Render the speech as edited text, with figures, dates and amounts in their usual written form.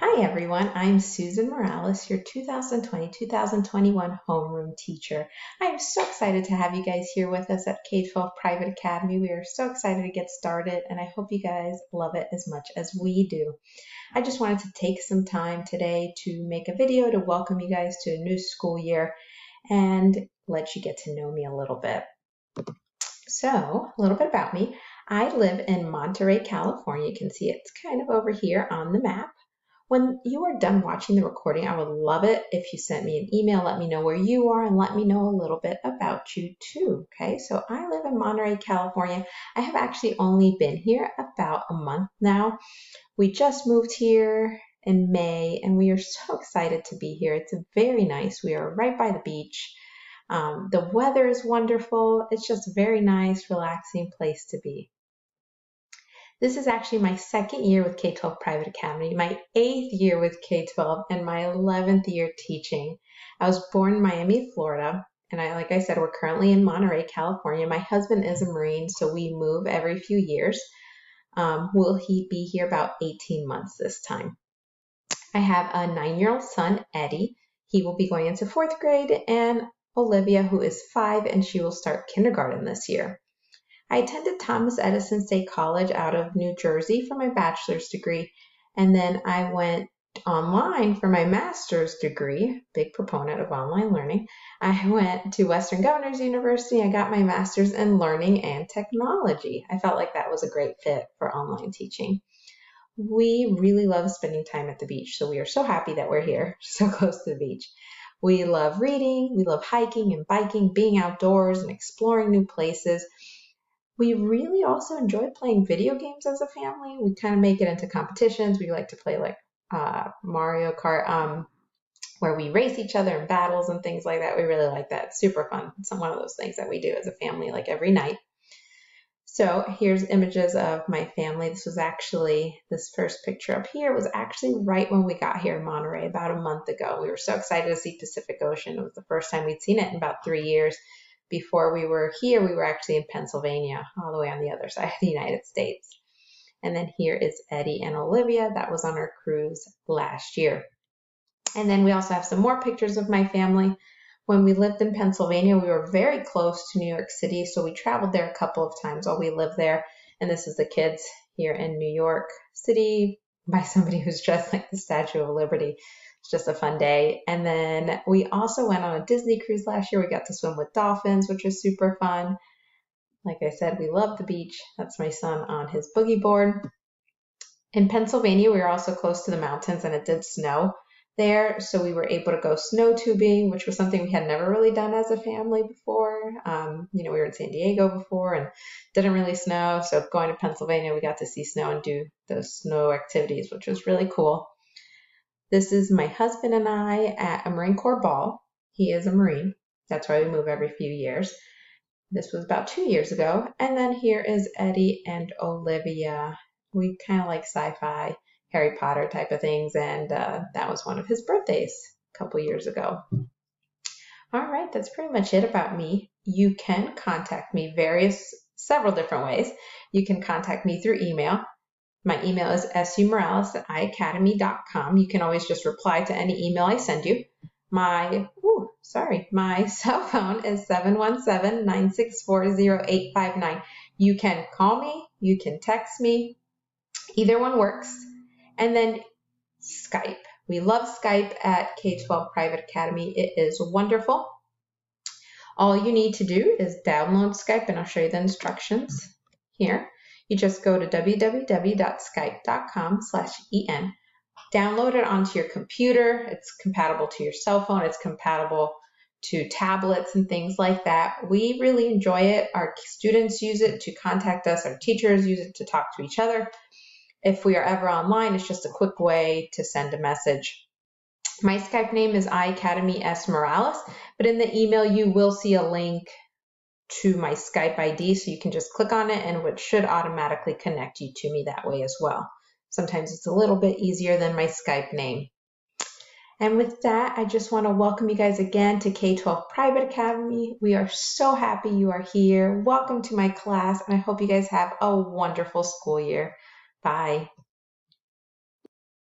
Hi everyone, I'm Susan Morales, your 2020-2021 homeroom teacher. I am so excited to have you guys here with us at K-12 Private Academy. We are so excited to get started and I hope you guys love it as much as we do. I just wanted to take some time today to make a video to welcome you guys to a new school year and let you get to know me a little bit. So, a little bit about me. I live in Monterey, California. You can see it's kind of over here on the map. When you are done watching the recording, I would love it if you sent me an email, let me know where you are and let me know a little bit about you too, okay? So I live in Monterey, California. I have actually only been here about a month now. We just moved here in May and we are so excited to be here. It's very nice. We are right by the beach. The weather is wonderful. It's just a very nice, relaxing place to be. This is actually my second year with K-12 Private Academy, my 8th year with K-12, and my 11th year teaching. I was born in Miami, Florida, and like I said, we're currently in Monterey, California. My husband is a Marine, so we move every few years. Will he be here about 18 months this time? I have a 9-year-old son, Eddie. He will be going into 4th grade, and Olivia, who is 5, and she will start kindergarten this year. I attended Thomas Edison State College out of New Jersey for my bachelor's degree, and then I went online for my master's degree, big proponent of online learning. I went to Western Governors University. I got my master's in learning and technology. I felt like that was a great fit for online teaching. We really love spending time at the beach, so we are so happy that we're here, so close to the beach. We love reading, we love hiking and biking, being outdoors and exploring new places. We really also enjoy playing video games as a family. We kind of make it into competitions. We like to play like Mario Kart, where we race each other in battles and things like that. We really like that. It's super fun. It's one of those things that we do as a family like every night. So here's images of my family. This first picture up here was actually right when we got here in Monterey about a month ago. We were so excited to see Pacific Ocean. It was the first time we'd seen it in about 3 years. Before we were here, we were actually in Pennsylvania, all the way on the other side of the United States. And then here is Eddie and Olivia. That was on our cruise last year. And then we also have some more pictures of my family. When we lived in Pennsylvania, we were very close to New York City, so we traveled there a couple of times while we lived there. And this is the kids here in New York City by somebody who's dressed like the Statue of Liberty. It's just a fun day. And then we also went on a Disney cruise last year. We got to swim with dolphins, which was super fun. Like I said, we love the beach. That's my son on his boogie board. In Pennsylvania, we were also close to the mountains and it did snow there. So we were able to go snow tubing, which was something we had never really done as a family before. We were in San Diego before and didn't really snow. So going to Pennsylvania, we got to see snow and do those snow activities, which was really cool. This is my husband and I at a Marine Corps ball. He is a Marine. That's why we move every few years. This was about 2 years ago. And then here is Eddie and Olivia. We kind of like sci-fi, Harry Potter type of things. And that was one of his birthdays a couple years ago. All right, that's pretty much it about me. You can contact me several different ways. You can contact me through email. My email is sumorales@iacademy.com. You can always just reply to any email I send you. My cell phone is 717-964-0859. You can call me, you can text me, either one works. And then Skype. We love Skype at K-12 Private Academy. It is wonderful. All you need to do is download Skype, and I'll show you the instructions here. You just go to www.skype.com/en. Download it onto your computer. It's compatible to your cell phone. It's compatible to tablets and things like that. We really enjoy it. Our students use it to contact us. Our teachers use it to talk to each other. If we are ever online, it's just a quick way to send a message. My Skype name is iAcademy S. Morales, but in the email you will see a link to my Skype ID, so you can just click on it and it should automatically connect you to me that way as well. Sometimes it's a little bit easier than my Skype name. And with that, I just want to welcome you guys again to K-12 Private Academy. We are so happy you are here. Welcome to my class, and I hope you guys have a wonderful school year. Bye.